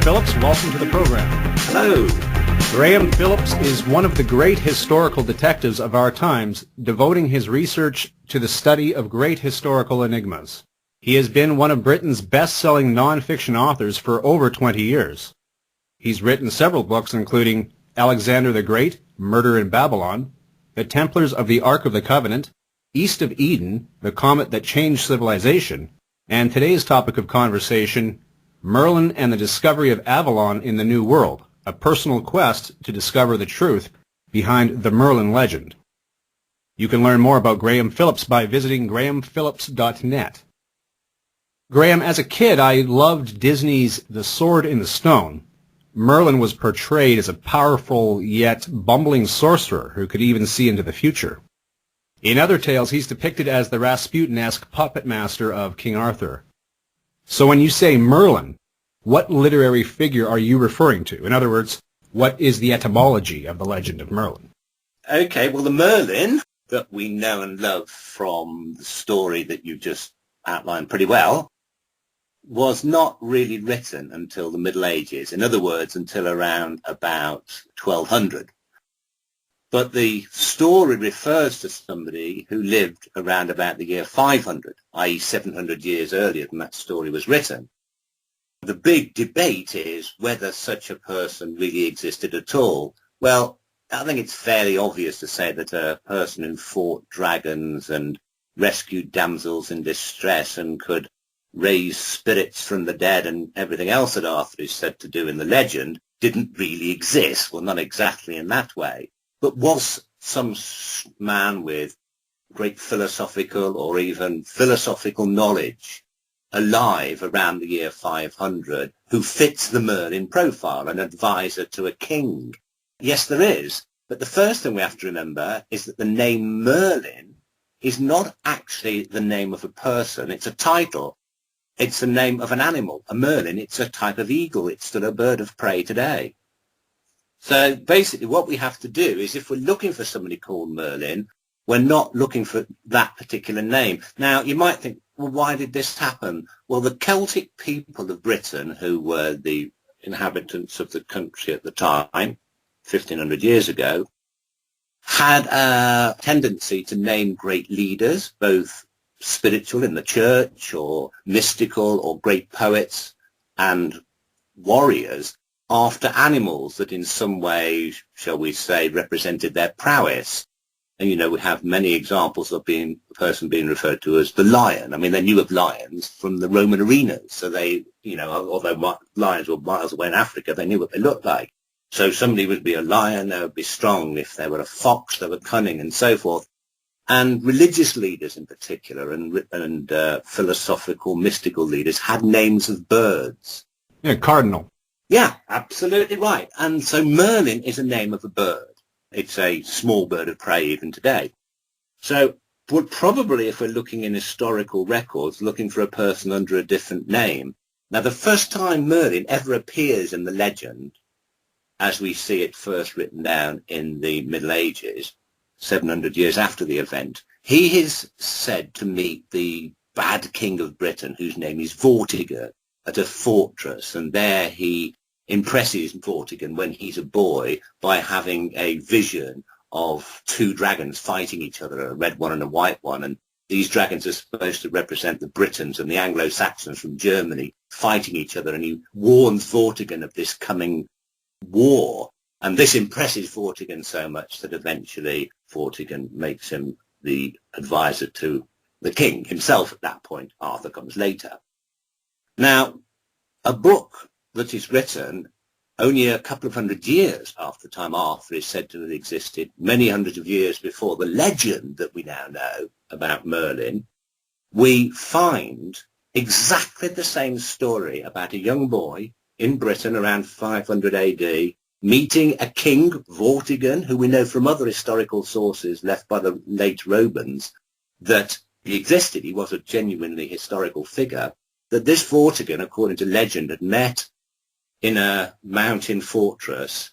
Phillips. Welcome to the program. Hello. Graham Phillips is one of the great historical detectives of our times, devoting his research to the study of great historical enigmas. He has been one of Britain's best-selling non-fiction authors for over 20 years. He's written several books, including Alexander the Great, Murder in Babylon, The Templars of the Ark of the Covenant, East of Eden, The Comet That Changed Civilization, and today's topic of conversation, Merlin and the Discovery of Avalon in the New World, a personal quest to discover the truth behind the Merlin legend. You can learn more about Graham Phillips by visiting grahamphillips.net. Graham, as a kid, I loved Disney's The Sword in the Stone. Merlin was portrayed as a powerful yet bumbling sorcerer who could even see into the future. In other tales, he's depicted as the Rasputin-esque puppet master of King Arthur. So when you say Merlin, what literary figure are you referring to? In other words, what is the etymology of the legend of Merlin? Okay, well, the Merlin that we know and love from the story that you just outlined pretty well was not really written until the Middle Ages. In other words, until around about 1200. But the story refers to somebody who lived around about the year 500, i.e. 700 years earlier than that story was written. The big debate is whether such a person really existed at all. Well, I think it's fairly obvious to say that a person who fought dragons and rescued damsels in distress and could raise spirits from the dead and everything else that Arthur is said to do in the legend didn't really exist. Well, not exactly in that way. But was some man with great philosophical or even philosophical knowledge alive around the year 500 who fits the Merlin profile, an advisor to a king? Yes, there is. But the first thing we have to remember is that the name Merlin is not actually the name of a person. It's a title. It's the name of an animal. A Merlin, it's a type of eagle. It's still a bird of prey today. So basically what we have to do is if we're looking for somebody called Merlin, we're not looking for that particular name. Now, you might think, well, why did this happen? Well, the Celtic people of Britain, who were the inhabitants of the country at the time, 1,500 years ago, had a tendency to name great leaders, both spiritual in the church or mystical or great poets and warriors, after animals that in some way, shall we say, represented their prowess. And, you know, we have many examples of a person being referred to as the lion. I mean, they knew of lions from the Roman arenas. So they, you know, although lions were miles away in Africa, they knew what they looked like. So somebody would be a lion, they would be strong. If they were a fox, they were cunning and so forth. And religious leaders in particular and philosophical, mystical leaders had names of birds. Yeah, cardinal. Yeah, absolutely right. And so Merlin is a name of a bird. It's a small bird of prey even today. So we're probably, if we're looking in historical records, looking for a person under a different name. Now, the first time Merlin ever appears in the legend, as we see it first written down in the Middle Ages, 700 years after the event, he is said to meet the bad king of Britain, whose name is Vortigern, at a fortress, and there he impresses Vortigern when he's a boy by having a vision of two dragons fighting each other, a red one and a white one, and these dragons are supposed to represent the Britons and the Anglo-Saxons from Germany fighting each other, and he warns Vortigern of this coming war, and this impresses Vortigern so much that eventually Vortigern makes him the advisor to the king himself at that point. Arthur comes later. Now, a book that is written only a couple of hundred years after the time Arthur is said to have existed, many hundreds of years before the legend that we now know about Merlin, we find exactly the same story about a young boy in Britain around 500 AD meeting a king, Vortigern, who we know from other historical sources left by the late Romans that he existed. He was a genuinely historical figure. That this Vortigern, according to legend, had met in a mountain fortress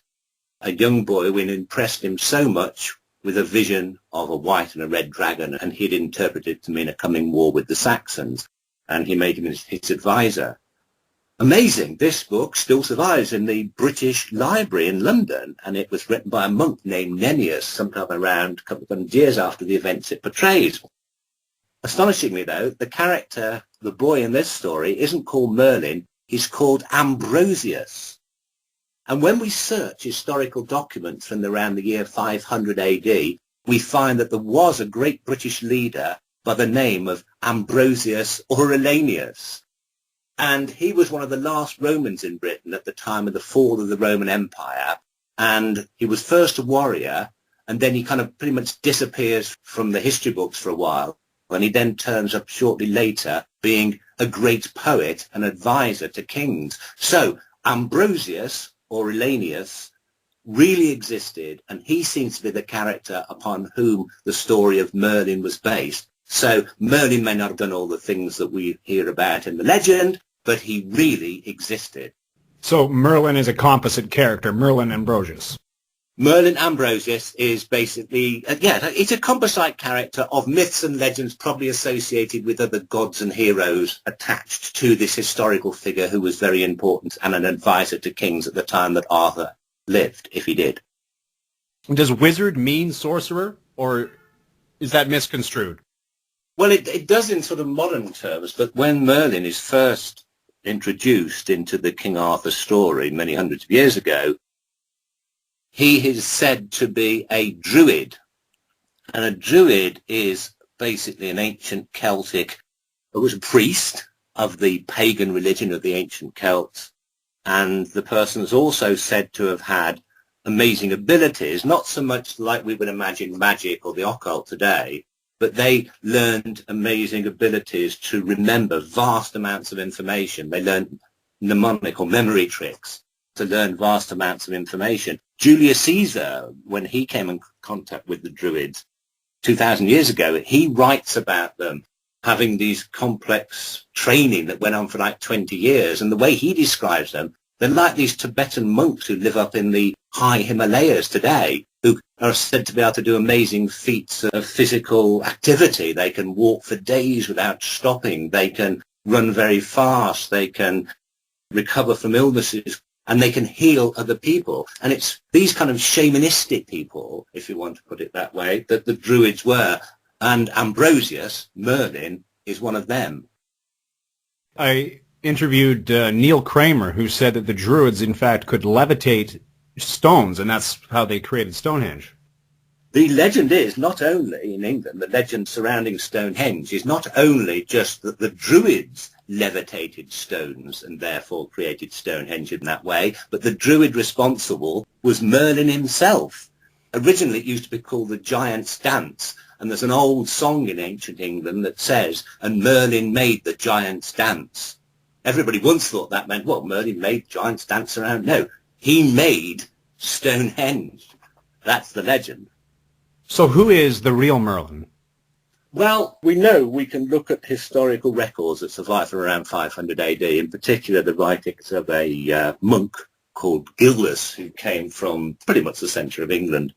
a young boy who impressed him so much with a vision of a white and a red dragon, and he'd interpreted it to mean a coming war with the Saxons, and he made him his advisor. Amazing. This book still survives in the British Library in London, and it was written by a monk named Nennius sometime around a couple of hundred years after the events it portrays. Astonishingly, though, the character, the boy in this story, isn't called Merlin, he's called Ambrosius. And when we search historical documents from around the year 500 AD, we find that there was a great British leader by the name of Ambrosius Aurelianus. And he was one of the last Romans in Britain at the time of the fall of the Roman Empire. And he was first a warrior, and then he kind of pretty much disappears from the history books for a while. And he then turns up shortly later being a great poet and advisor to kings. So Ambrosius Aurelianus really existed, and he seems to be the character upon whom the story of Merlin was based. So Merlin may not have done all the things that we hear about in the legend, but he really existed. So Merlin is a composite character, Merlin Ambrosius. Merlin Ambrosius is basically, it's a composite character of myths and legends probably associated with other gods and heroes attached to this historical figure who was very important and an advisor to kings at the time that Arthur lived, if he did. Does wizard mean sorcerer, or is that misconstrued? Well, it does in sort of modern terms, but when Merlin is first introduced into the King Arthur story many hundreds of years ago, he is said to be a Druid. And a Druid is basically an ancient Celtic, it was a priest of the pagan religion of the ancient Celts. And the person is also said to have had amazing abilities, not so much like we would imagine magic or the occult today, but they learned amazing abilities to remember vast amounts of information. They learned mnemonic or memory tricks to learn vast amounts of information. Julius Caesar, when he came in contact with the Druids 2,000 years ago, he writes about them having these complex training that went on for like 20 years. And the way he describes them, they're like these Tibetan monks who live up in the high Himalayas today, who are said to be able to do amazing feats of physical activity. They can walk for days without stopping. They can run very fast. They can recover from illnesses, and they can heal other people. And it's these kind of shamanistic people, if you want to put it that way, that the Druids were. And Ambrosius, Merlin, is one of them. I interviewed Neil Kramer, who said that the Druids, in fact, could levitate stones, and that's how they created Stonehenge. The legend is not only in England, the legend surrounding Stonehenge is not only just that the Druids levitated stones and therefore created Stonehenge in that way, but the Druid responsible was Merlin himself. Originally it used to be called the Giant's Dance, and there's an old song in ancient England that says, "And Merlin made the Giant's Dance." Everybody once thought that meant, well, Merlin made giants dance around. No, he made Stonehenge. That's the legend. So who is the real Merlin? Well, we know we can look at historical records that survive from around 500 AD, in particular the writings of a monk called Gildas, who came from pretty much the centre of England.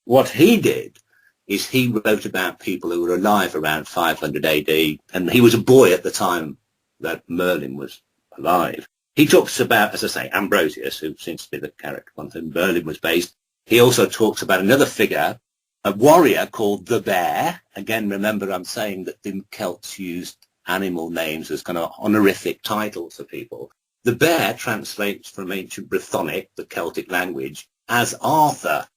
What he did is he wrote about people who were alive around 500 AD, and he was a boy at the time that Merlin was alive. He talks about, as I say, Ambrosius, who seems to be the character on whom Merlin was based. He also talks about another figure, a warrior called the Bear. Again, remember I'm saying that the Celts used animal names as kind of honorific titles for people. The Bear translates from ancient Brythonic, the Celtic language, as Arthur.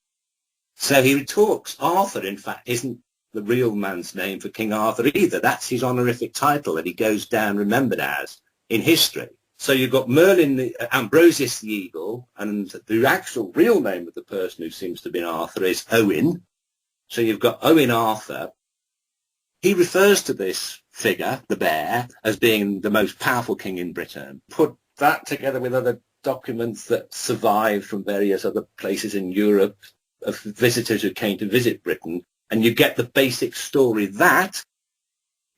So he talks, Arthur, in fact, isn't the real man's name for King Arthur either. That's his honorific title that he goes down remembered as in history. So you've got Merlin, Ambrosius the Eagle, and the actual real name of the person who seems to be Arthur is Owen. So you've got Owen Arthur. He refers to this figure, the Bear, as being the most powerful king in Britain. Put that together with other documents that survived from various other places in Europe of visitors who came to visit Britain, and you get the basic story that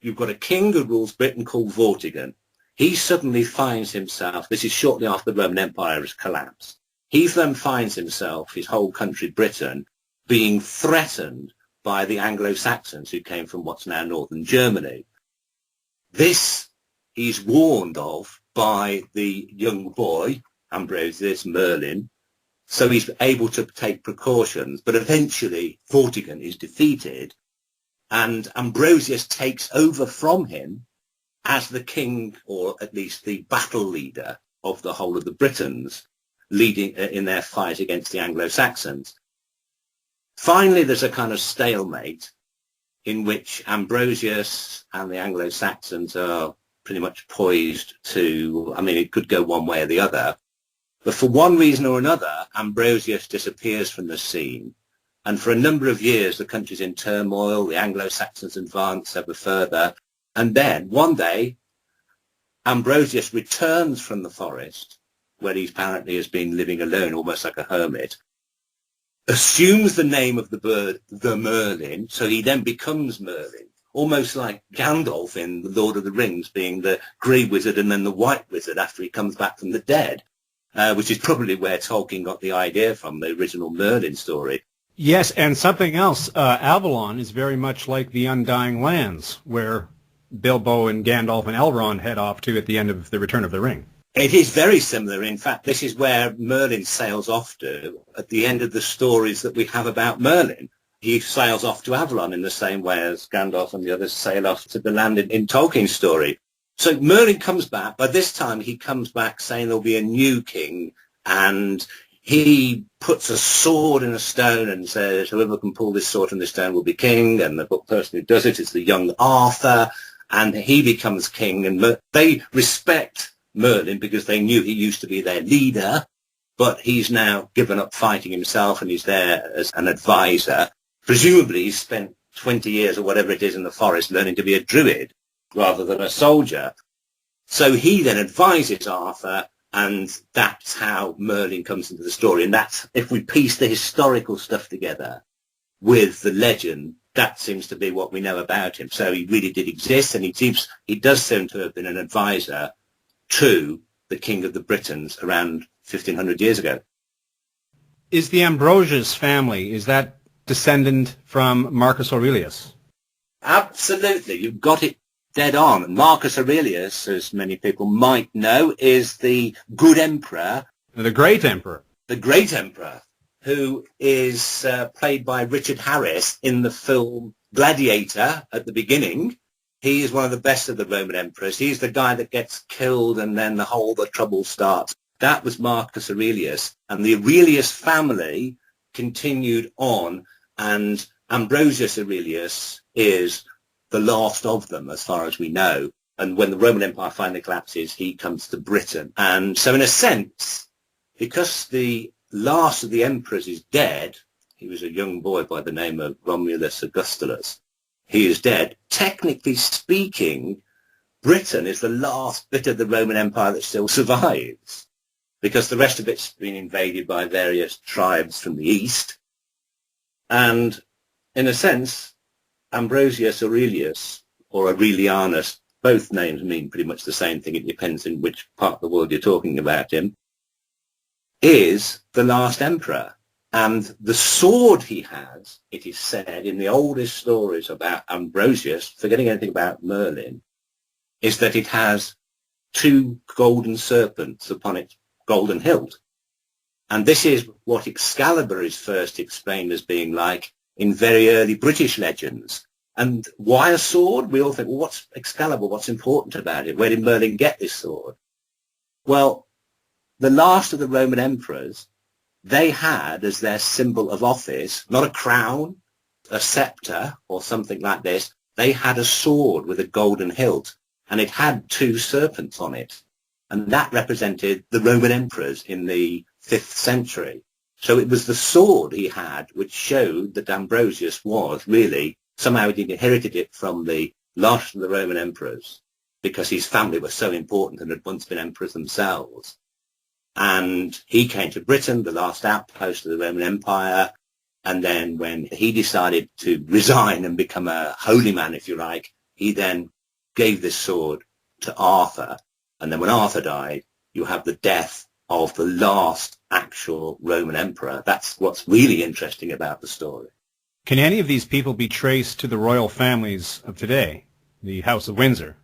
you've got a king who rules Britain called Vortigern. He suddenly finds himself, this is shortly after the Roman Empire has collapsed, he then finds himself, his whole country, Britain, being threatened by the Anglo-Saxons who came from what's now northern Germany. This he's warned of by the young boy, Ambrosius Merlin, so he's able to take precautions. But eventually Vortigern is defeated, and Ambrosius takes over from him as the king, or at least the battle leader of the whole of the Britons, leading in their fight against the Anglo-Saxons. Finally, there's a kind of stalemate in which Ambrosius and the Anglo-Saxons are pretty much poised to, I mean, it could go one way or the other. But for one reason or another, Ambrosius disappears from the scene. And for a number of years, the country's in turmoil, the Anglo-Saxons advance ever further. And then, one day, Ambrosius returns from the forest, where he apparently has been living alone, almost like a hermit, assumes the name of the bird, the Merlin, so he then becomes Merlin, almost like Gandalf in The Lord of the Rings, being the grey wizard and then the white wizard after he comes back from the dead, which is probably where Tolkien got the idea from, the original Merlin story. Yes, and something else, Avalon is very much like the Undying Lands, where Bilbo and Gandalf and Elrond head off to at the end of The Return of the Ring. It is very similar. In fact, this is where Merlin sails off to at the end of the stories that we have about Merlin. He sails off to Avalon in the same way as Gandalf and the others sail off to the land in Tolkien's story. So Merlin comes back. By this time, he comes back saying there'll be a new king, and he puts a sword in a stone and says, whoever can pull this sword from this stone will be king, and the person who does it is the young Arthur, and he becomes king, and they respect Merlin because they knew he used to be their leader, but he's now given up fighting himself and he's there as an advisor. Presumably he's spent 20 years or whatever it is in the forest learning to be a druid rather than a soldier. So he then advises Arthur, and that's how Merlin comes into the story. And that's, if we piece the historical stuff together with the legend, that seems to be what we know about him. So he really did exist, and he does seem to have been an advisor to the king of the Britons around 1,500 years ago. Is the Ambrosius family, is that descendant from Marcus Aurelius? Absolutely. You've got it dead on. Marcus Aurelius, as many people might know, is the good emperor. The great emperor. The great emperor, who is played by Richard Harris in the film Gladiator at the beginning. He is one of the best of the Roman emperors. He's the guy that gets killed and then the trouble starts. That was Marcus Aurelius. And the Aurelius family continued on, and Ambrosius Aurelius is the last of them as far as we know. And when the Roman Empire finally collapses, he comes to Britain. And so in a sense, because the last of the emperors is dead, he was a young boy by the name of Romulus Augustulus, he is dead. Technically speaking, Britain is the last bit of the Roman Empire that still survives, because the rest of it's been invaded by various tribes from the east. And in a sense, Ambrosius Aurelius, or Aurelianus, both names mean pretty much the same thing. It depends in which part of the world you're talking about him, is the last emperor. And the sword he has, it is said in the oldest stories about Ambrosius, forgetting anything about Merlin, is that it has 2 golden serpents upon its golden hilt. And this is what Excalibur is first explained as being like in very early British legends. And why a sword? We all think, well, what's Excalibur? What's important about it? Where did Merlin get this sword? Well, the last of the Roman emperors, they had as their symbol of office, not a crown, a scepter, or something like this. They had a sword with a golden hilt, and it had 2 serpents on it. And that represented the Roman emperors in the 5th century. So it was the sword he had which showed that Ambrosius was really, somehow he inherited it from the last of the Roman emperors, because his family was so important and had once been emperors themselves. And he came to Britain, the last outpost of the Roman Empire, and then when he decided to resign and become a holy man, if you like, he then gave this sword to Arthur. And then when Arthur died, you have the death of the last actual Roman emperor. That's what's really interesting about the story. Can any of these people be traced to the royal families of today, the House of Windsor?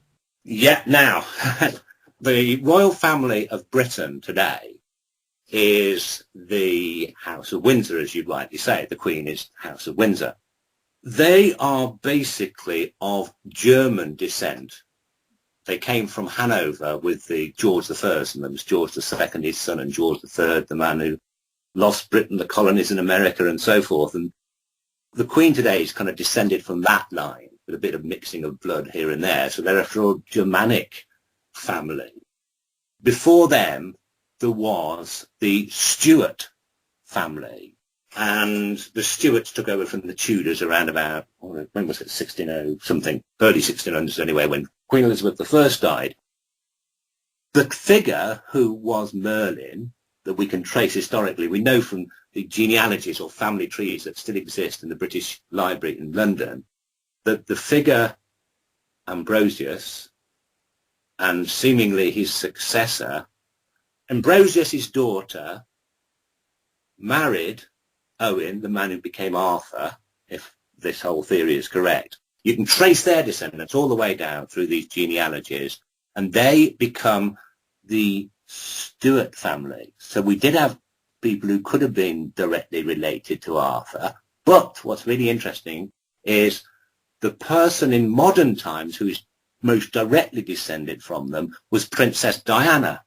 Yeah, now, The royal family of Britain today is the House of Windsor, as you rightly say. The Queen is House of Windsor. They are basically of German descent. They came from Hanover with the George I, and there was George II, his son, and George III, the man who lost Britain, the colonies in America, and so forth. And the Queen today is kind of descended from that line, with a bit of mixing of blood here and there. So they're a Germanic family. Before them, there was the Stuart family, and the Stuarts took over from the Tudors around about, when was it, 1600 something, early 1600s anyway, when Queen Elizabeth I died. The figure who was Merlin, that we can trace historically, we know from the genealogies or family trees that still exist in the British Library in London, that the figure Ambrosius and seemingly his successor, Ambrosius's daughter married Owen, the man who became Arthur, if this whole theory is correct. You can trace their descendants all the way down through these genealogies, and they become the Stuart family. So we did have people who could have been directly related to Arthur, but what's really interesting is the person in modern times who is most directly descended from them was Princess Diana.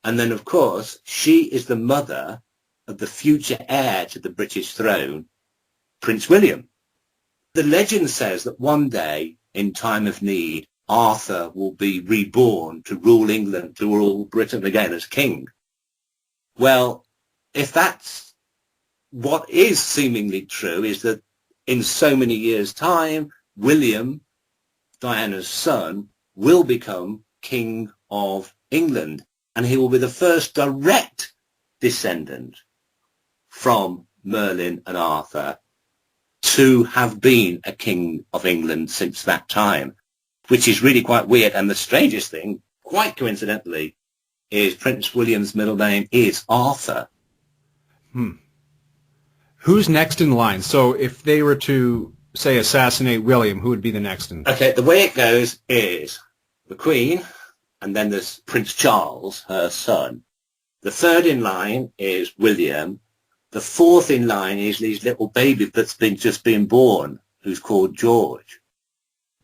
And then, of course, she is the mother of the future heir to the British throne, Prince William. The legend says that one day, in time of need, Arthur will be reborn to rule England, to rule Britain again as king. Well, if that's what is seemingly true, is that in so many years' time, William, Diana's son, will become King of England, and he will be the first direct descendant from Merlin and Arthur to have been a King of England since that time, which is really quite weird. And the strangest thing, quite coincidentally, is Prince William's middle name is Arthur. Who's next in line? So if they were to, say, assassinate William, who would be the next in? Okay, the way it goes is the Queen, and then there's Prince Charles, her son. The third in line is William. The fourth in line is his little baby that's just been born, who's called George.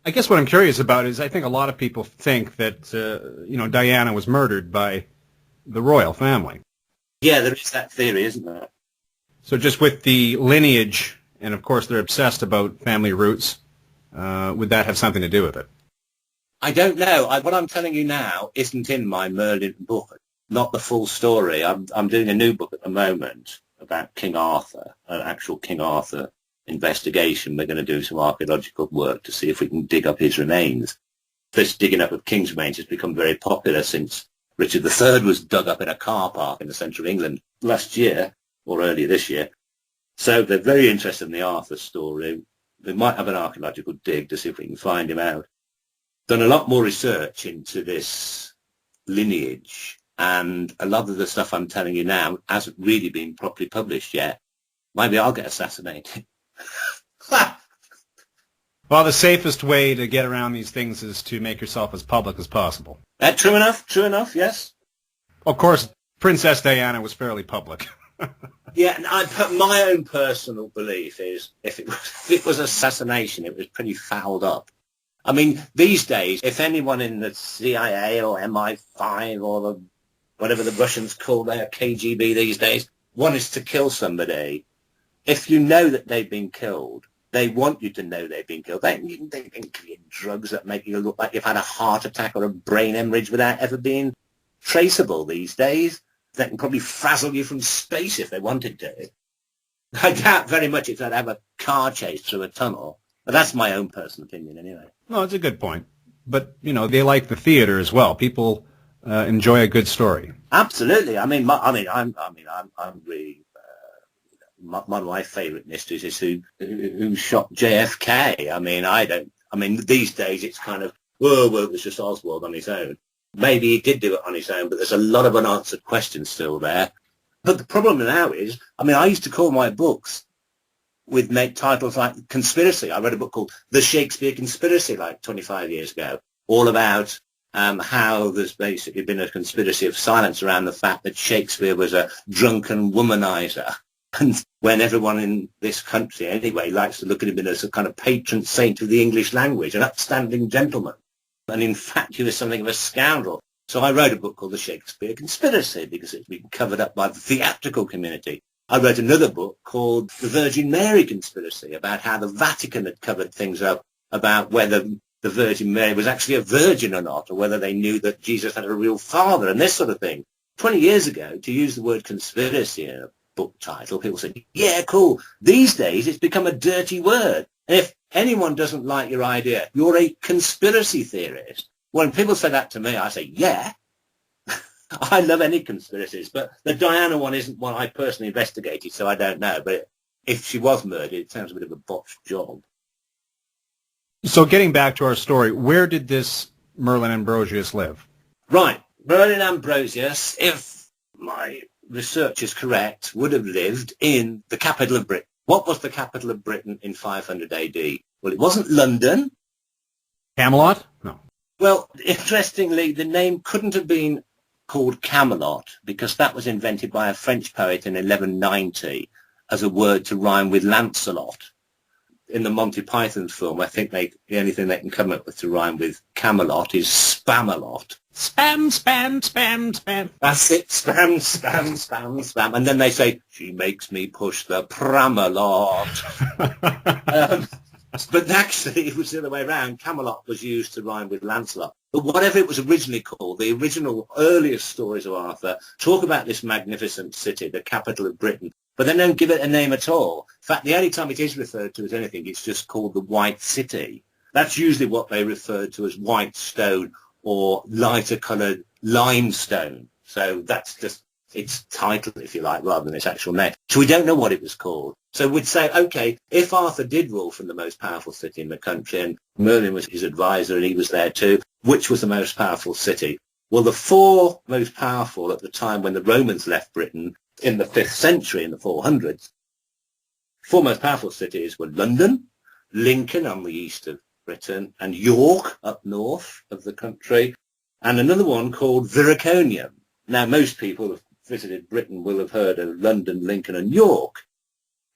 I guess what I'm curious about is I think a lot of people think that, Diana was murdered by the royal family. Yeah, there is that theory, isn't there? So just with the lineage, and of course they're obsessed about family roots, would that have something to do with it? I don't know. What I'm telling you now isn't in my Merlin book, not the full story. I'm doing a new book at the moment about King Arthur, an actual King Arthur investigation. We're going to do some archaeological work to see if we can dig up his remains. This digging up of king's remains has become very popular since Richard III was dug up in a car park in the centre of England last year, or earlier this year. So they're very interested in the Arthur story. We might have an archaeological dig to see if we can find him out. Done a lot more research into this lineage, and a lot of the stuff I'm telling you now hasn't really been properly published yet. Maybe I'll get assassinated. Well, the safest way to get around these things is to make yourself as public as possible. True enough, yes. Of course, Princess Diana was fairly public. Yeah, and my own personal belief is if it was assassination, it was pretty fouled up. I mean, these days, if anyone in the CIA or MI5 or whatever the Russians call their KGB these days wanted to kill somebody, if you know that they've been killed, they want you to know they've been killed. They can create drugs that make you look like you've had a heart attack or a brain hemorrhage without ever being traceable these days. They can probably frazzle you from space if they wanted to. I doubt very much if they'd have a car chase through a tunnel. But that's my own personal opinion anyway. No, it's a good point. But, they like the theater as well. People enjoy a good story. Absolutely. I'm really... one of my favourite mysteries is who shot JFK. These days it's kind of, well, it was just Oswald on his own. Maybe he did do it on his own, but there's a lot of unanswered questions still there. But the problem now is, I used to call my books with titles like Conspiracy. I read a book called The Shakespeare Conspiracy like 25 years ago, all about how there's basically been a conspiracy of silence around the fact that Shakespeare was a drunken womanizer. And when everyone in this country, anyway, likes to look at him as a kind of patron saint of the English language, an upstanding gentleman. And in fact, he was something of a scoundrel. So I wrote a book called The Shakespeare Conspiracy because it's been covered up by the theatrical community. I wrote another book called The Virgin Mary Conspiracy about how the Vatican had covered things up about whether the Virgin Mary was actually a virgin or not, or whether they knew that Jesus had a real father and this sort of thing. 20 years ago, to use the word conspiracy in a book title, people said, yeah, cool. These days, it's become a dirty word. And if anyone doesn't like your idea, you're a conspiracy theorist. When people say that to me, I say, yeah. I love any conspiracies, but the Diana one isn't one I personally investigated, so I don't know. But if she was murdered, it sounds a bit of a botched job. So getting back to our story, where did this Merlin Ambrosius live? Right. Merlin Ambrosius, if my research is correct, would have lived in the capital of Britain. What was the capital of Britain in 500 AD? Well, it wasn't London. Camelot? No. Well, interestingly, the name couldn't have been called Camelot because that was invented by a French poet in 1190 as a word to rhyme with Lancelot. In the Monty Python film, I think the only thing they can come up with to rhyme with Camelot is Spamalot. Spam, spam, spam, spam. That's it. Spam, spam, spam, spam. And then they say, she makes me push the Pramalot. But actually, it was the other way around. Camelot was used to rhyme with Lancelot. But whatever it was originally called, the original earliest stories of Arthur talk about this magnificent city, the capital of Britain, but they don't give it a name at all. In fact, the only time it is referred to as anything, it's just called the White City. That's usually what they refer to as white stone or lighter coloured limestone. So that's just its title, if you like, rather than its actual name. So we don't know what it was called. So we'd say, okay, if Arthur did rule from the most powerful city in the country, and Merlin was his advisor and he was there too, which was the most powerful city? Well, the four most powerful at the time when the Romans left Britain in the 5th century, in the 400s, four most powerful cities were London, Lincoln on the east of Britain, and York up north of the country, and another one called Viriconium. Now, most people who've visited Britain will have heard of London, Lincoln, and York,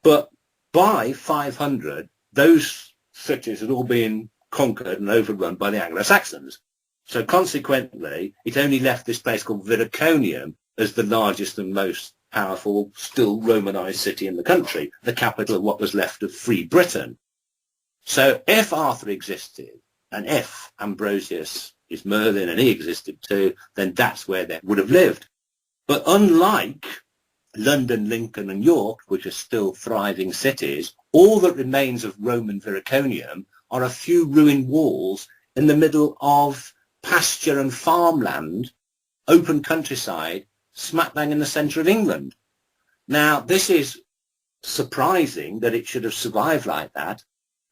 but by 500, those cities had all been conquered and overrun by the Anglo-Saxons. So consequently, it only left this place called Viriconium as the largest and most powerful, still Romanized city in the country, the capital of what was left of Free Britain. So if Arthur existed, and if Ambrosius is Merlin and he existed too, then that's where they would have lived. But unlike London, Lincoln and York, which are still thriving cities, all that remains of Roman Viriconium are a few ruined walls in the middle of pasture and farmland, open countryside, smack bang in the centre of England. Now, this is surprising that it should have survived like that,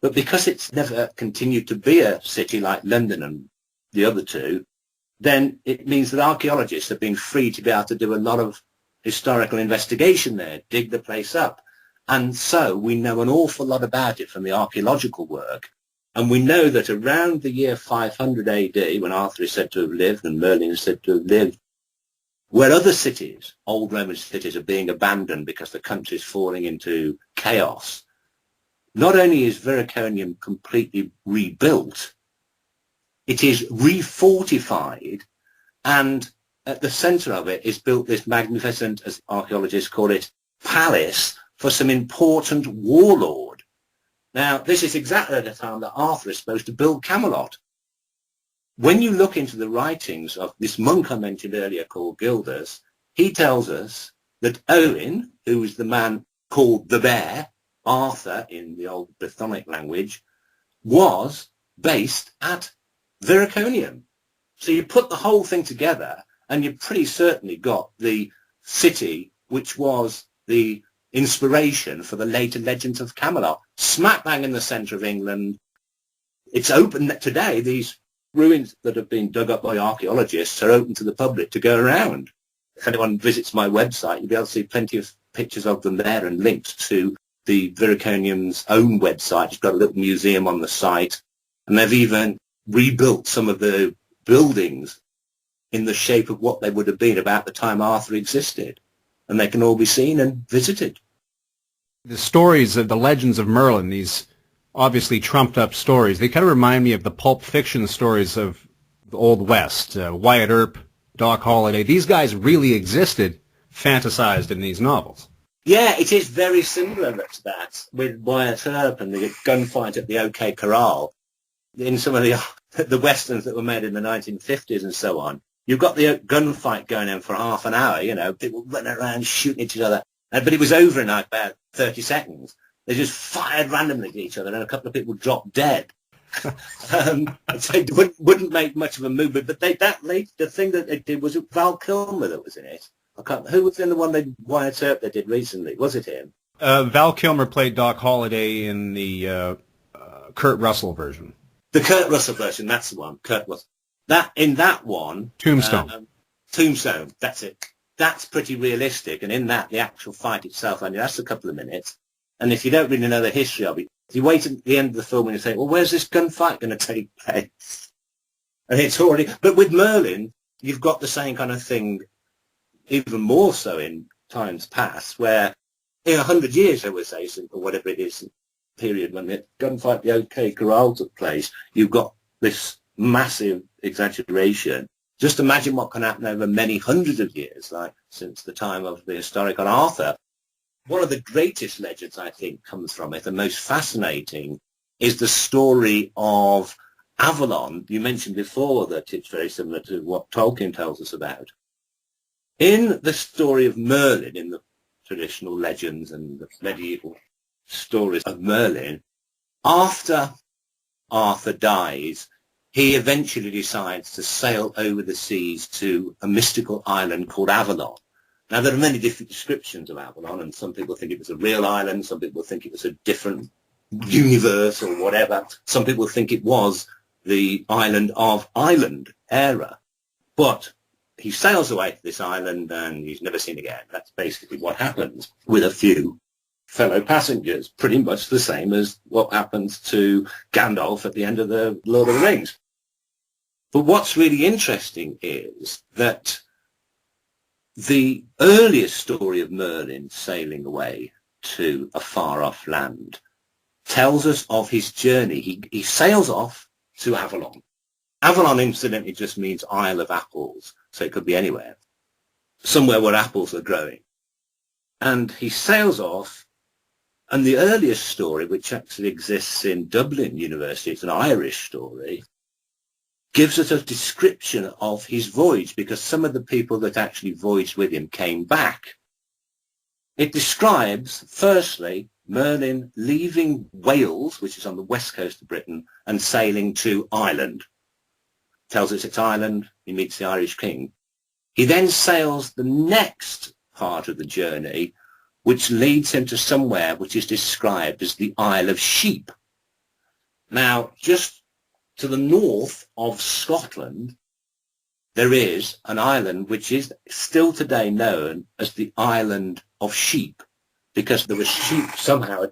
but because it's never continued to be a city like London and the other two, then it means that archaeologists have been free to be able to do a lot of historical investigation there, dig the place up. And so we know an awful lot about it from the archaeological work. And we know that around the year 500 AD, when Arthur is said to have lived and Merlin is said to have lived, where other cities, old Roman cities, are being abandoned because the country is falling into chaos, not only is Viriconium completely rebuilt, it is refortified, and at the centre of it is built this magnificent, as archaeologists call it, palace for some important warlord. Now, this is exactly at the time that Arthur is supposed to build Camelot. When you look into the writings of this monk I mentioned earlier called Gildas, he tells us that Owen, who was the man called the Bear, Arthur in the old Brythonic language, was based at Viriconium. So you put the whole thing together and you pretty certainly got the city which was the inspiration for the later legends of Camelot, smack bang in the centre of England. It's open today. These ruins that have been dug up by archaeologists are open to the public to go around. If anyone visits my website, you'll be able to see plenty of pictures of them there and links to the Viriconium's own website. It's got a little museum on the site, and they've even rebuilt some of the buildings in the shape of what they would have been about the time Arthur existed. And they can all be seen and visited. The stories of the legends of Merlin, these obviously trumped-up stories, they kind of remind me of the pulp fiction stories of the Old West. Wyatt Earp, Doc Holliday, these guys really existed, fantasized in these novels. Yeah, it is very similar to that with Wyatt Earp and the gunfight at the OK Corral. In some of the westerns that were made in the 1950s and so on, you've got the gunfight going on for half an hour, people running around shooting at each other. But it was over in like about 30 seconds. They just fired randomly at each other and a couple of people dropped dead. So it wouldn't make much of a movement. But the thing that they did was Val Kilmer that was in it. Who was in the one that Wyatt Earp they did recently? Was it him? Val Kilmer played Doc Holliday in the Kurt Russell version. The Kurt Russell version, that's the one. Kurt Russell. In that one, Tombstone. Tombstone, that's it. That's pretty realistic, and in that, the actual fight itself, only lasts a couple of minutes. And if you don't really know the history of it, you wait at the end of the film and you think, well, where's this gunfight going to take place? And it's already... But with Merlin, you've got the same kind of thing, even more so in times past, where in 100 years, I would say, or whatever it is, period when the gunfight, the OK Corral took place, you've got this massive exaggeration. Just imagine what can happen over many hundreds of years, like since the time of the historical Arthur. One of the greatest legends, I think, comes from it, and most fascinating, is the story of Avalon. You mentioned before that it's very similar to what Tolkien tells us about. In the story of Merlin, in the traditional legends and the medieval stories of Merlin, after Arthur dies, he eventually decides to sail over the seas to a mystical island called Avalon. Now, there are many different descriptions of Avalon, and some people think it was a real island, some people think it was a different universe or whatever. Some people think it was the island of Ireland era. But he sails away to this island and he's never seen again. That's basically what happens with a few fellow passengers, pretty much the same as what happens to Gandalf at the end of the Lord of the Rings. But what's really interesting is that the earliest story of Merlin sailing away to a far-off land tells us of his journey. He sails off to Avalon. Avalon, incidentally, just means Isle of Apples, so it could be anywhere, somewhere where apples are growing. And he sails off. And the earliest story, which actually exists in Dublin University, it's an Irish story, gives us a description of his voyage, because some of the people that actually voyaged with him came back. It describes, firstly, Merlin leaving Wales, which is on the west coast of Britain, and sailing to Ireland. Tells us it's Ireland, he meets the Irish king. He then sails the next part of the journey, which leads him to somewhere which is described as the Isle of Sheep. Now, just to the north of Scotland, there is an island which is still today known as the Island of Sheep, because there were sheep somehow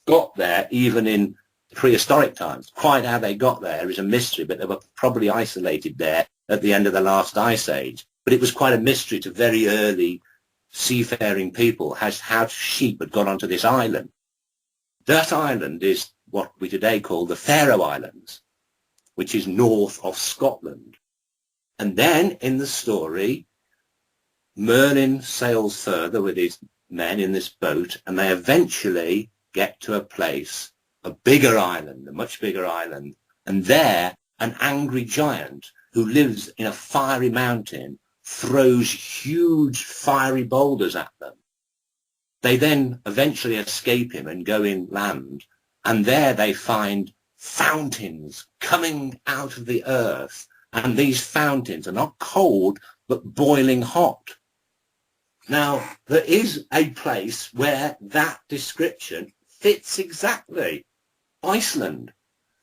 got there even in prehistoric times. Quite how they got there is a mystery, but they were probably isolated there at the end of the last ice age. But it was quite a mystery to very early seafaring people as how sheep had got onto this island. That island is what we today call the Faroe Islands, which is north of Scotland. And then in the story, Merlin sails further with his men in this boat, and they eventually get to a place, a bigger island, a much bigger island, and there an angry giant who lives in a fiery mountain throws huge fiery boulders at them. They then eventually escape him and go inland, and there they find fountains coming out of the earth, and these fountains are not cold but boiling hot. Now, there is a place where that description fits exactly. Iceland.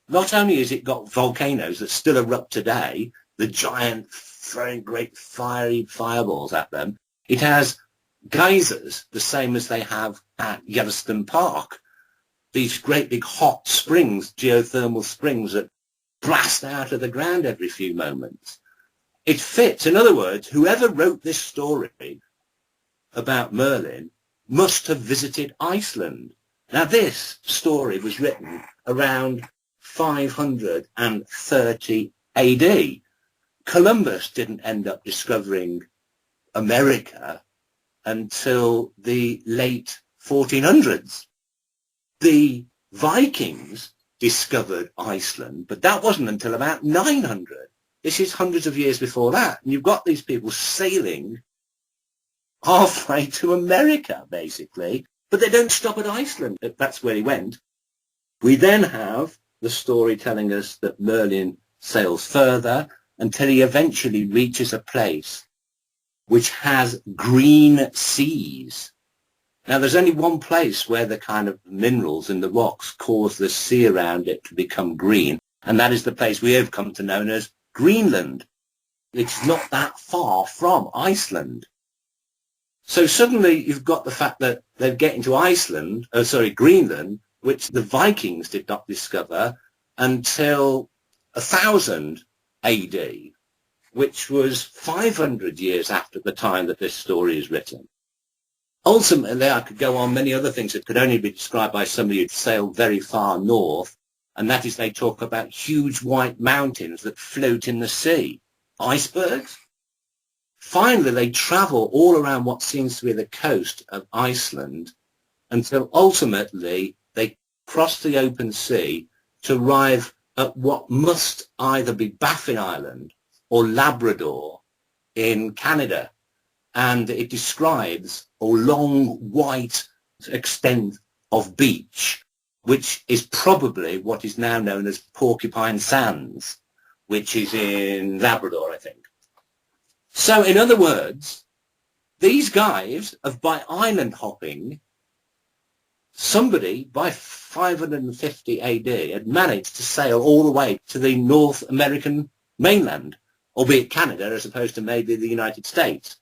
Not only has it got volcanoes that still erupt today, the giant throwing great fiery fireballs at them, it has geysers, the same as they have at Yellowstone Park. These great big hot springs, geothermal springs that blast out of the ground every few moments. It fits. In other words, whoever wrote this story about Merlin must have visited Iceland. Now, this story was written around 530 AD. Columbus didn't end up discovering America until the late 1400s. The Vikings discovered Iceland, but that wasn't until about 900. This is hundreds of years before that. And you've got these people sailing halfway to America, basically, but they don't stop at Iceland. That's where he went. We then have the story telling us that Merlin sails further until he eventually reaches a place which has green seas. Now, there's only one place where the kind of minerals in the rocks cause the sea around it to become green, and that is the place we have come to know as Greenland. It's not that far from Iceland. So suddenly you've got the fact that they're getting to Greenland, which the Vikings did not discover until 1000 AD, which was 500 years after the time that this story is written. Ultimately, I could go on many other things that could only be described by somebody who'd sailed very far north, and that is they talk about huge white mountains that float in the sea. Icebergs? Finally, they travel all around what seems to be the coast of Iceland until ultimately they cross the open sea to arrive at what must either be Baffin Island or Labrador in Canada. And it describes a long white extent of beach, which is probably what is now known as Porcupine Sands, which is in Labrador, I think. So in other words, these guys have, by island hopping, somebody by 550 AD had managed to sail all the way to the North American mainland, albeit Canada as opposed to maybe the United States.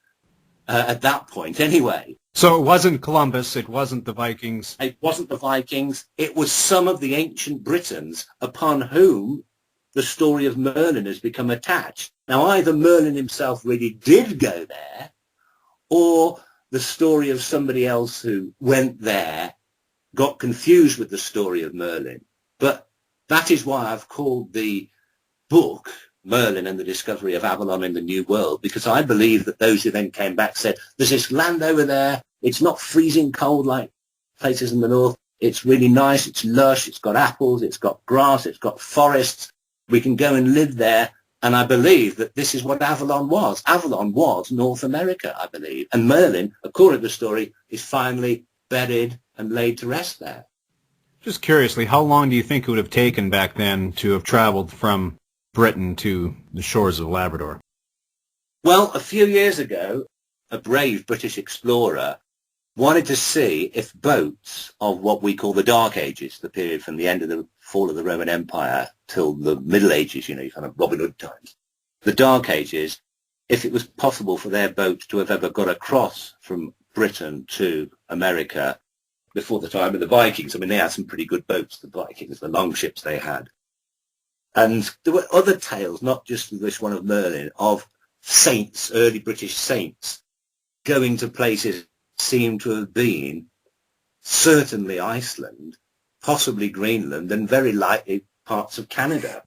At that point anyway. So it wasn't Columbus, it wasn't the Vikings. It wasn't the Vikings, it was some of the ancient Britons upon whom the story of Merlin has become attached. Now either Merlin himself really did go there, or the story of somebody else who went there got confused with the story of Merlin. But that is why I've called the book Merlin and the Discovery of Avalon in the New World, because I believe that those who then came back said, there's this land over there, it's not freezing cold like places in the north, it's really nice, it's lush, it's got apples, it's got grass, it's got forests, we can go and live there, and I believe that this is what Avalon was. Avalon was North America, I believe, and Merlin, according to the story, is finally buried and laid to rest there. Just curiously, how long do you think it would have taken back then to have traveled from Britain to the shores of Labrador? Well, a few years ago, a brave British explorer wanted to see if boats of what we call the Dark Ages, the period from the end of the fall of the Roman Empire till the Middle Ages, kind of Robin Hood times, the Dark Ages, if it was possible for their boats to have ever got across from Britain to America before the time of the Vikings. I mean, they had some pretty good boats, the Vikings, the longships they had. And there were other tales, not just this one of Merlin, of saints, early British saints, going to places seem to have been certainly Iceland, possibly Greenland, and very likely parts of Canada.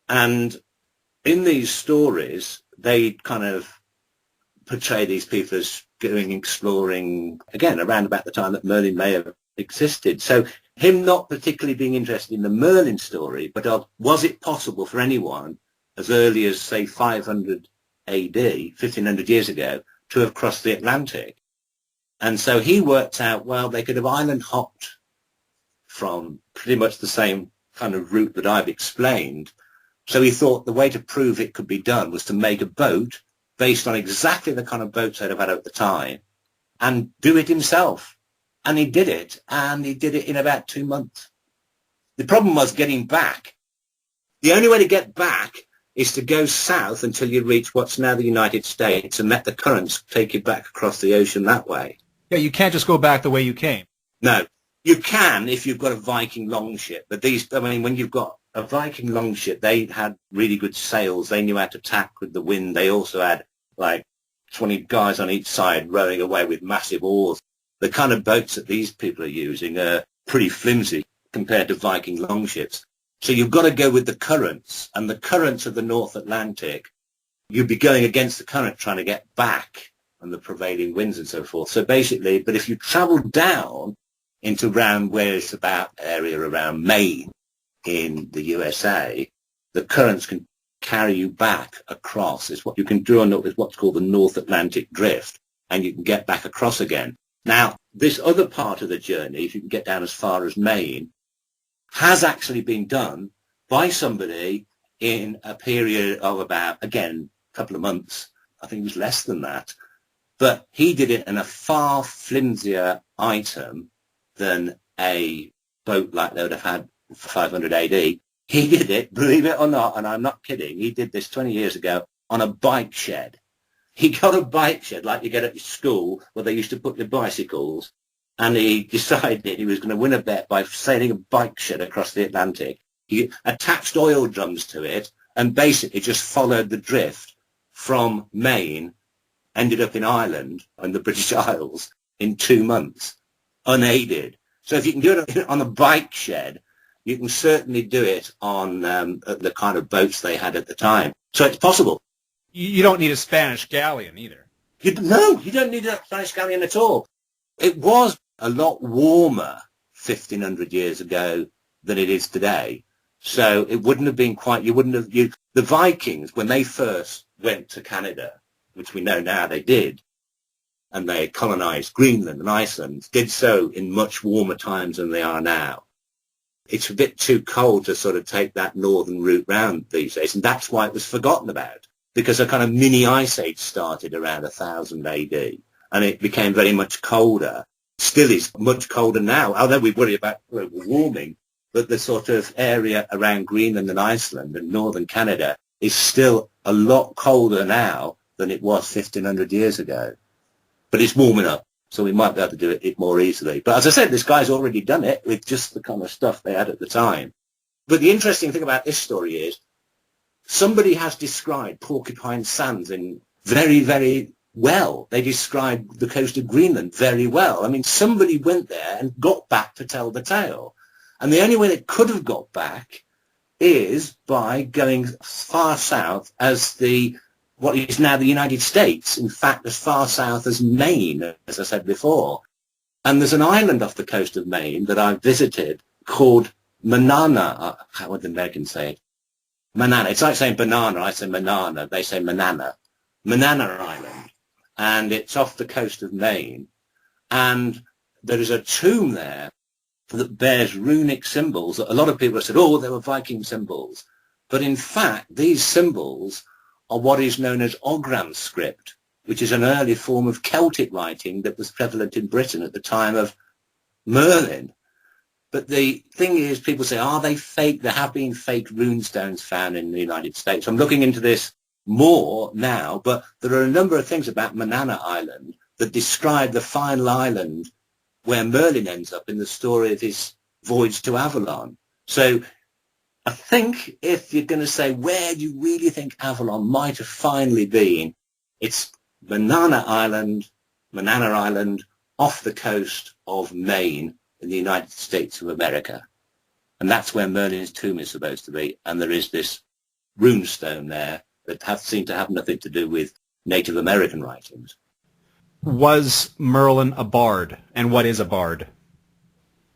And in these stories, they kind of portray these people as going exploring, again, around about the time that Merlin may have existed. So him not particularly being interested in the Merlin story, but of was it possible for anyone as early as, say, 500 AD, 1500 years ago, to have crossed the Atlantic? And so he worked out, well, they could have island hopped from pretty much the same kind of route that I've explained. So he thought the way to prove it could be done was to make a boat based on exactly the kind of boats they'd have had at the time and do it himself. And he did it, and he did it in about 2 months. The problem was getting back. The only way to get back is to go south until you reach what's now the United States and let the currents take you back across the ocean that way. Yeah, you can't just go back the way you came. No, you can if you've got a Viking longship, but when you've got a Viking longship, they had really good sails. They knew how to tack with the wind. They also had like 20 guys on each side rowing away with massive oars. The kind of boats that these people are using are pretty flimsy compared to Viking longships. So you've got to go with the currents, and the currents of the North Atlantic, you'd be going against the current trying to get back and the prevailing winds and so forth. So basically, but if you travel down into around where it's about area around Maine in the USA, the currents can carry you back across. It's what you can do on what's called the North Atlantic Drift, and you can get back across again. Now, this other part of the journey, if you can get down as far as Maine, has actually been done by somebody in a period of about, again, a couple of months. I think it was less than that. But he did it in a far flimsier item than a boat like they would have had for 500 AD. He did it, believe it or not, and I'm not kidding, he did this 20 years ago on a bike shed. He got a bike shed like you get at your school where they used to put your bicycles, and he decided he was going to win a bet by sailing a bike shed across the Atlantic. He attached oil drums to it and basically just followed the drift from Maine, ended up in Ireland and the British Isles in 2 months, unaided. So if you can do it on a bike shed, you can certainly do it on the kind of boats they had at the time. So it's possible. You don't need a Spanish galleon either. No, you don't need a Spanish galleon at all. It was a lot warmer 1,500 years ago than it is today. So it wouldn't have been quite, the Vikings, when they first went to Canada, which we know now they did, and they colonized Greenland and Iceland, did so in much warmer times than they are now. It's a bit too cold to sort of take that northern route round these days, and that's why it was forgotten about, because a kind of mini ice age started around 1000 AD, and it became very much colder. Still is much colder now, although we worry about global warming, but the sort of area around Greenland and Iceland and northern Canada is still a lot colder now than it was 1,500 years ago. But it's warming up, so we might be able to do it more easily. But as I said, this guy's already done it with just the kind of stuff they had at the time. But the interesting thing about this story is somebody has described Porcupine Sands in very, very well. They described the coast of Greenland very well. I mean, somebody went there and got back to tell the tale. And the only way they could have got back is by going far south as what is now the United States, in fact, as far south as Maine, as I said before. And there's an island off the coast of Maine that I visited called Manana. How would the Americans say it? Manana. It's like saying banana. I say manana. They say manana. Manana Island. And it's off the coast of Maine. And there is a tomb there that bears runic symbols. A lot of people have said, oh, they were Viking symbols. But in fact, these symbols are what is known as Ogham script, which is an early form of Celtic writing that was prevalent in Britain at the time of Merlin. But the thing is, people say, are they fake? There have been fake runestones found in the United States. I'm looking into this more now, but there are a number of things about Manana Island that describe the final island where Merlin ends up in the story of his voyage to Avalon. So I think if you're going to say where do you really think Avalon might have finally been, it's Manana Island off the coast of Maine in the United States of America. And that's where Merlin's tomb is supposed to be. And there is this runestone there that seem to have nothing to do with Native American writings. Was Merlin a bard? And what is a bard?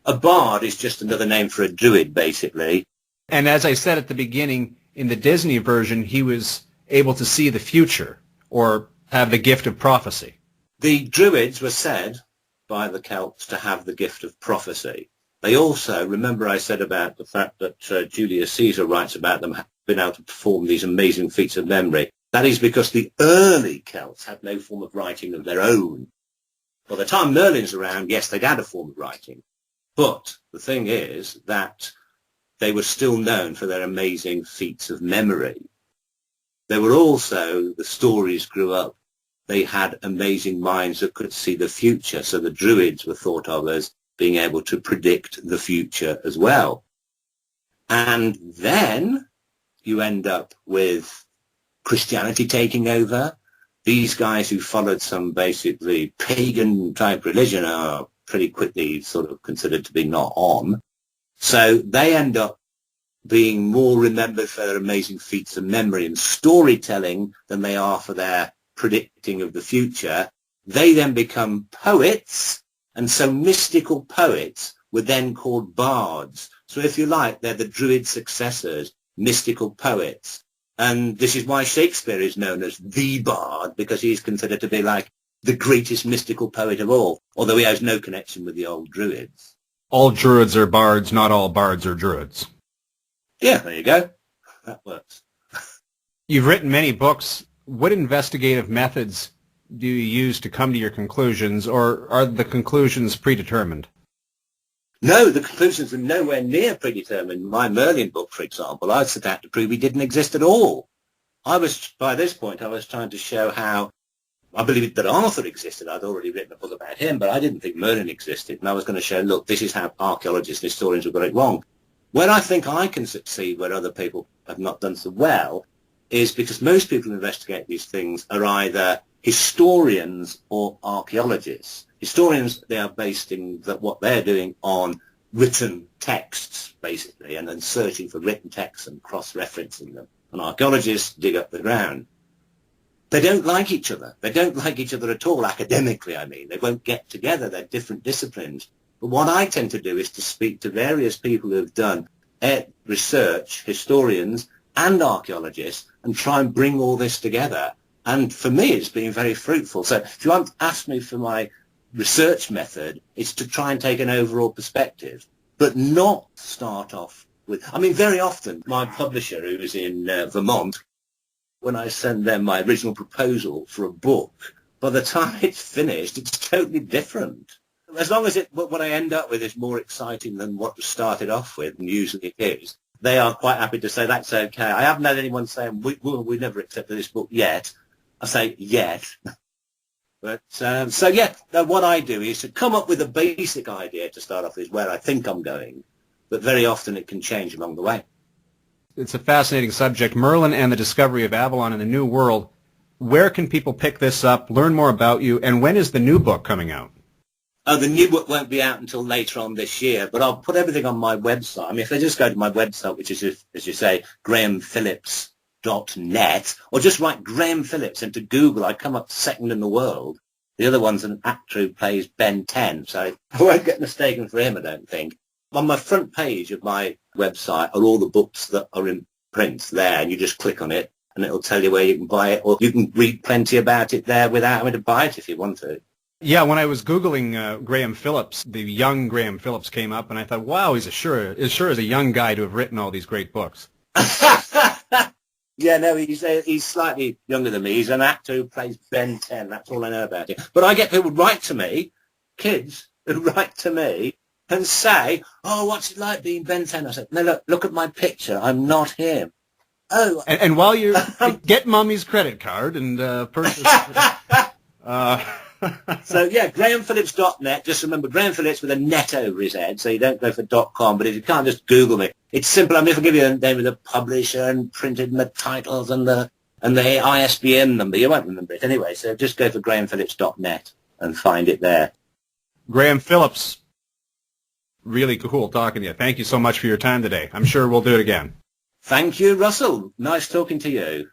A bard is just another name for a druid, basically. And as I said at the beginning, in the Disney version, he was able to see the future or have the gift of prophecy. The Druids were said by the Celts to have the gift of prophecy. They also, remember I said about the fact that Julius Caesar writes about them being able to perform these amazing feats of memory. That is because the early Celts had no form of writing of their own. By the time Merlin's around, yes, they'd had a form of writing. But the thing is that they were still known for their amazing feats of memory. They were also, the stories grew up, they had amazing minds that could see the future. So the Druids were thought of as being able to predict the future as well. And then you end up with Christianity taking over. These guys who followed some basically pagan type religion are pretty quickly sort of considered to be not on. So they end up being more remembered for their amazing feats of memory and storytelling than they are for their predicting of the future. They then become poets, and so mystical poets were then called bards. So if you like, they're the Druid successors, mystical poets. And this is why Shakespeare is known as the bard, because he's considered to be like the greatest mystical poet of all, although he has no connection with the old Druids. All Druids are bards, not all bards are Druids. Yeah, there you go. That works. You've written many books. What investigative methods do you use to come to your conclusions, or are the conclusions predetermined? No, the conclusions are nowhere near predetermined. My Merlin book, for example, I set out to prove he didn't exist at all. By this point, I was trying to show how I believed that Arthur existed. I'd already written a book about him, but I didn't think Merlin existed. And I was going to show, look, this is how archaeologists and historians have got it wrong. Where I think I can succeed where other people have not done so well is because most people who investigate these things are either historians or archaeologists. Historians, they are basing what they're doing on written texts, basically, and then searching for written texts and cross-referencing them. And archaeologists dig up the ground. They don't like each other. They don't like each other at all, academically, I mean. They won't get together. They're different disciplines. But what I tend to do is to speak to various people who have done research, historians and archaeologists, and try and bring all this together. And for me, it's been very fruitful. So if you want to ask me for my research method, it's to try and take an overall perspective, but not start off with... I mean, very often, my publisher, who is in Vermont, when I send them my original proposal for a book, by the time it's finished, it's totally different. As long as what I end up with is more exciting than what was started off with, and usually it is, they are quite happy to say, that's okay. I haven't had anyone saying, we never accepted this book yet. I say, yet. But, what I do is to come up with a basic idea to start off with where I think I'm going, but very often it can change along the way. It's a fascinating subject. Merlin and the Discovery of Avalon in the New World. Where can people pick this up, learn more about you, and when is the new book coming out? Oh, the new book won't be out until later on this year, but I'll put everything on my website. I mean, if they just go to my website, which is, as you say, grahamphillips.net, or just write Graham Phillips into Google, I come up second in the world. The other one's an actor who plays Ben 10, so I won't get mistaken for him, I don't think. On my front page of my website are all the books that are in print there, and you just click on it, and it'll tell you where you can buy it, or you can read plenty about it there without having to buy it if you want to. Yeah, when I was Googling Graham Phillips, the young Graham Phillips came up, and I thought, wow, he's sure as a young guy to have written all these great books. Yeah, no, he's slightly younger than me. He's an actor who plays Ben 10. That's all I know about him. But I get people write to me, kids who write to me and say, oh, what's it like being Ben 10? I said, no, look at my picture. I'm not him. Oh. And while you get Mommy's credit card and purchase... So, yeah, grahamphillips.net. Just remember, Graham Phillips with a net over his head, so you don't go for .com. But if you can't, just Google me. It's simple. I mean, if I give you the name of the publisher and printed and the titles and the ISBN number, you won't remember it anyway. So just go for grahamphillips.net and find it there. Graham Phillips, really cool talking to you. Thank you so much for your time today. I'm sure we'll do it again. Thank you, Russell. Nice talking to you.